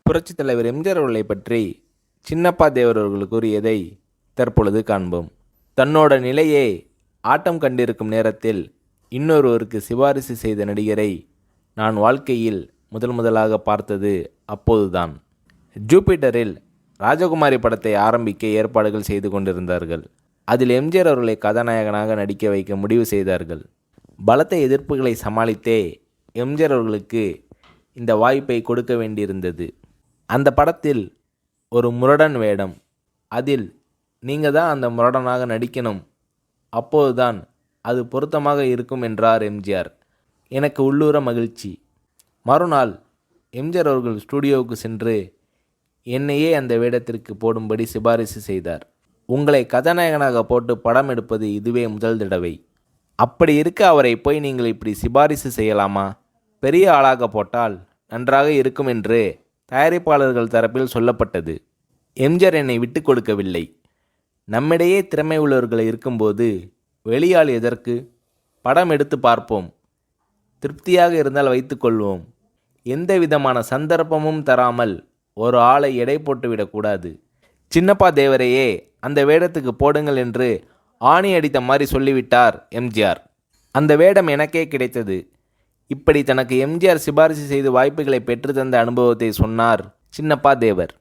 புரட்சித் தலைவர் எம்ஜிஆர் அவர்களை பற்றி சின்னப்பா தேவர் அவர்கள் கூறியதை தற்பொழுது காண்போம். தன்னோட நிலையே ஆட்டம் கண்டிருக்கும் நேரத்தில் இன்னொருவருக்கு சிபாரிசு செய்த நடிகரை நான் வாழ்க்கையில் முதலாக பார்த்தது அப்போதுதான். ஜூபிட்டரில் ராஜகுமாரி படத்தை ஆரம்பிக்க ஏற்பாடுகள் செய்து கொண்டிருந்தார்கள். அதில் எம்ஜிஆர் அவர்களை கதாநாயகனாக நடிக்க வைக்க முடிவு செய்தார்கள். பலத்த எதிர்ப்புகளை சமாளித்தே எம்ஜிஆர் அவர்களுக்கு இந்த வாய்ப்பை கொடுக்க வேண்டியிருந்தது. அந்த படத்தில் ஒரு முரடன் வேடம், அதில் நீங்கள் தான் அந்த முரடனாக நடிக்கணும், அப்போதுதான் அது பொருத்தமாக இருக்கும் என்றார் எம்ஜிஆர். எனக்கு உள்ளூர மகிழ்ச்சி. மறுநாள் எம்ஜிஆர் அவர்கள் ஸ்டூடியோவுக்கு சென்று என்னையே அந்த வேடத்திற்கு போடும்படி சிபாரிசு செய்தார். உங்களை கதாநாயகனாக போட்டு படம் எடுப்பது இதுவே முதல் தடவை. அப்படி இருக்க அவரை போய் நீங்கள் இப்படி சிபாரிசு செய்யலாமா? பெரிய ஆளாக போட்டால் நன்றாக இருக்கும் என்று தயாரிப்பாளர்கள் தரப்பில் சொல்லப்பட்டது. எம்ஜிஆர் என்னை விட்டு கொடுக்கவில்லை. நம்மிடையே திறமை உள்ளவர்கள் இருக்கும்போது வெளியாள் எதற்கு? படம் எடுத்து பார்ப்போம், திருப்தியாக இருந்தால் வைத்துக்கொள்வோம். எந்த விதமான சந்தர்ப்பமும் தராமல் ஒரு ஆளை எடை போட்டுவிடக்கூடாது. சின்னப்பா தேவரையே அந்த வேடத்துக்கு போடுங்கள் என்று ஆணி அடித்த மாதிரி சொல்லிவிட்டார் எம்ஜிஆர். அந்த வேடம் எனக்கே கிடைத்தது. இப்படி தனக்கு எம்ஜிஆர் சிபாரிசு செய்து வாய்ப்புகளை பெற்று தந்த அனுபவத்தை சொன்னார் சின்னப்பா தேவர்.